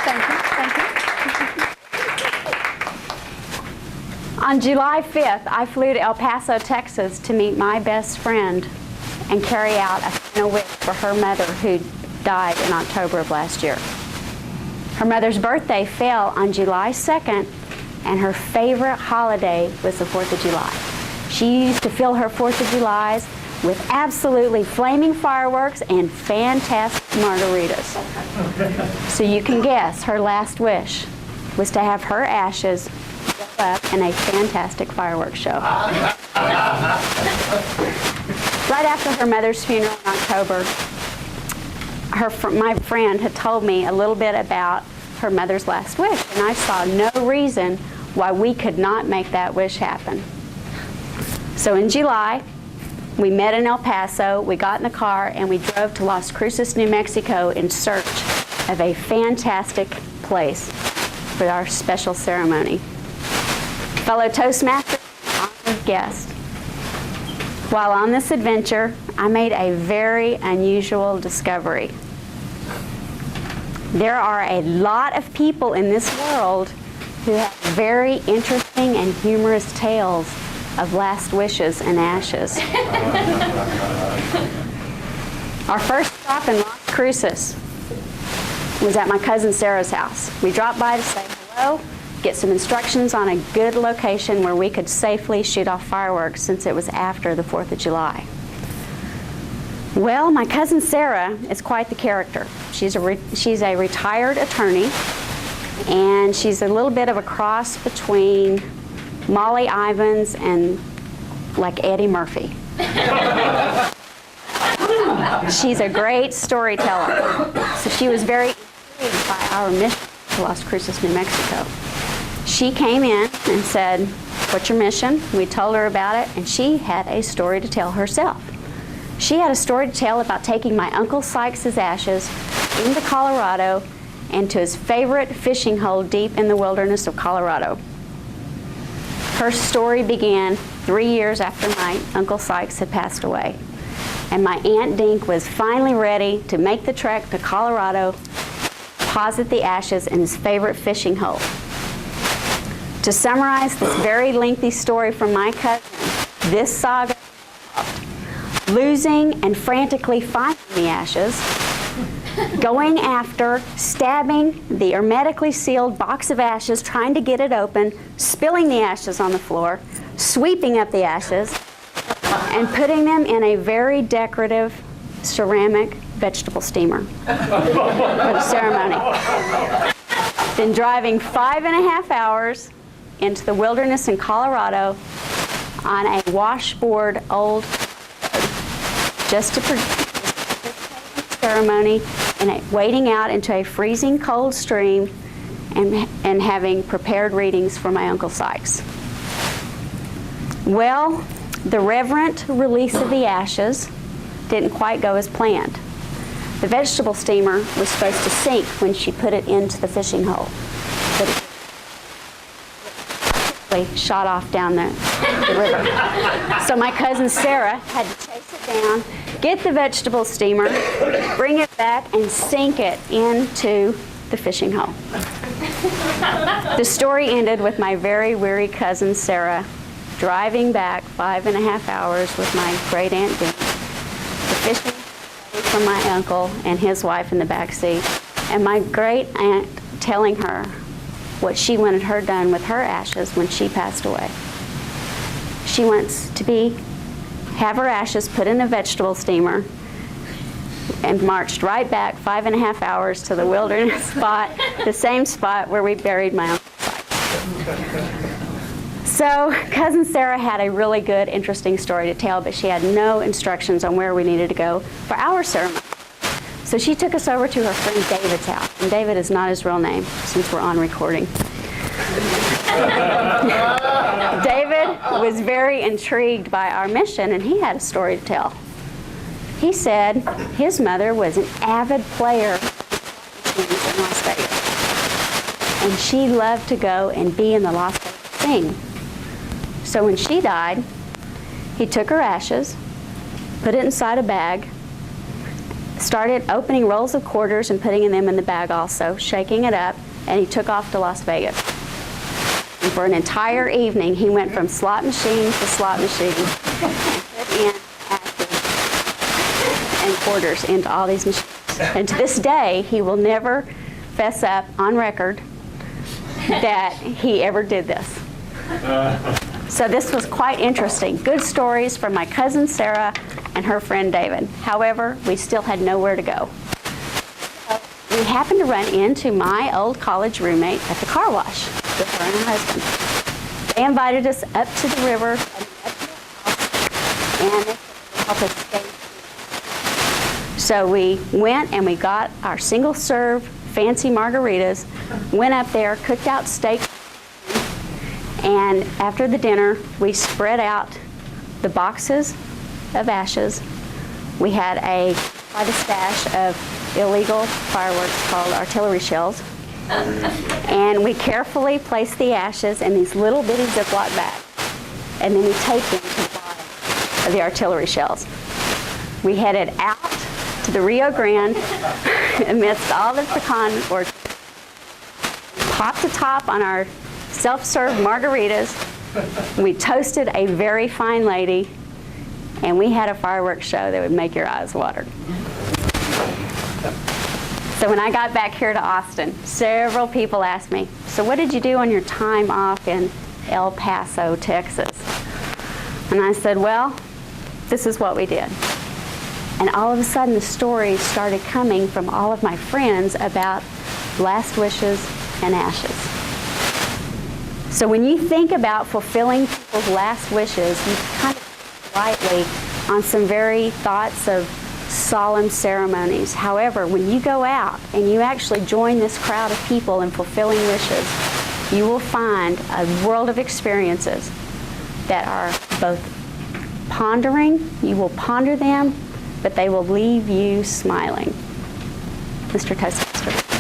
Thank you. Thank you. On July 5th, I flew to El Paso, Texas to meet my best friend and carry out a final wish for her mother who died in October of last year. Her mother's birthday fell on July 2nd, and her favorite holiday was the 4th of July. She used to fill her 4th of Julys with absolutely flaming fireworks and fantastic margaritas. So you can guess her last wish was to have her ashes go up in a fantastic fireworks show. Right after her mother's funeral in October, my friend had told me a little bit about her mother's last wish, and I saw no reason why we could not make that wish happen. So in July, we met in El Paso, we got in the car, and we drove to Las Cruces, New Mexico in search of a fantastic place for our special ceremony. Fellow Toastmasters, honored guest. While on this adventure, I made a very unusual discovery. There are a lot of people in this world who have very interesting and humorous tales of last wishes and ashes. Our first stop in Las Cruces was at my cousin Sarah's house. We dropped by to say hello, get some instructions on a good location where we could safely shoot off fireworks since it was after the 4th of July. Well, my cousin Sarah is quite the character. She's a retired attorney, and she's a little bit of a cross between Molly Ivins and like Eddie Murphy. She's a great storyteller. So she was very intrigued by our mission to Las Cruces, New Mexico. She came in and said, "What's your mission?" We told her about it, and she had a story to tell herself. She had a story to tell about taking my Uncle Sykes' ashes into Colorado and to his favorite fishing hole deep in the wilderness of Colorado. Her story began 3 years after my Uncle Sykes had passed away, and my Aunt Dink was finally ready to make the trek to Colorado, deposit the ashes in his favorite fishing hole. To summarize this very lengthy story from my cousin, this saga losing and frantically finding the ashes, going after, stabbing the hermetically sealed box of ashes, trying to get it open, spilling the ashes on the floor, sweeping up the ashes, and putting them in a very decorative ceramic vegetable steamer for the ceremony. Then driving 5.5 hours into the wilderness in Colorado on a washboard old just to participate in the ceremony and wading out into a freezing cold stream and having prepared readings for my Uncle Sykes. Well, the reverent release of the ashes didn't quite go as planned. The vegetable steamer was supposed to sink when she put it into the fishing hole, but it quickly shot off down the river. So my cousin Sarah had to chase it down, get the vegetable steamer, bring it back, and sink it into the fishing hole. The story ended with my very weary cousin Sarah driving back 5.5 hours with my great Aunt Dee, the fishing from my uncle and his wife in the back seat, and my great aunt telling her what she wanted her done with her ashes when she passed away. She wants to have her ashes put in a vegetable steamer and marched right back 5.5 hours to the wilderness spot, the same spot where we buried my Uncle Sykes. So cousin Sarah had a really good, interesting story to tell, but she had no instructions on where we needed to go for our ceremony. So she took us over to her friend David's house, and David is not his real name since we're on recording. David was very intrigued by our mission, and he had a story to tell. He said his mother was an avid player in Las Vegas, and she loved to go and be in the Las Vegas sing. So when she died, he took her ashes, put it inside a bag, started opening rolls of quarters and putting them in the bag also, shaking it up, and he took off to Las Vegas. And for an entire evening, he went from slot machine to slot machine and put in ashes and quarters into all these machines. And to this day, he will never fess up on record that he ever did this. So this was quite interesting. Good stories from my cousin Sarah and her friend David. However, we still had nowhere to go. We happened to run into my old college roommate at the car wash with her and her husband. They invited us up to the river and they helped us skate. So we went and we got our single serve fancy margaritas, went up there, cooked out steak, and after the dinner, we spread out the boxes of ashes. We had quite a stash of illegal fireworks called artillery shells. And we carefully placed the ashes in these little bitty Ziploc bags. And then we taped them to the bottom of the artillery shells. We headed out to the Rio Grande amidst all the pecan orchards. Popped the top on our self-serve margaritas. We toasted a very fine lady, and we had a fireworks show that would make your eyes water. So when I got back here to Austin, several people asked me, so what did you do on your time off in El Paso, Texas? And I said, well, this is what we did. And all of a sudden the stories started coming from all of my friends about last wishes and ashes. So when you think about fulfilling people's last wishes, you kind of lightly on some very thoughts of solemn ceremonies. However, when you go out and you actually join this crowd of people in fulfilling wishes, you will find a world of experiences that are both pondering, you will ponder them, but they will leave you smiling. Mr. Toastmaster.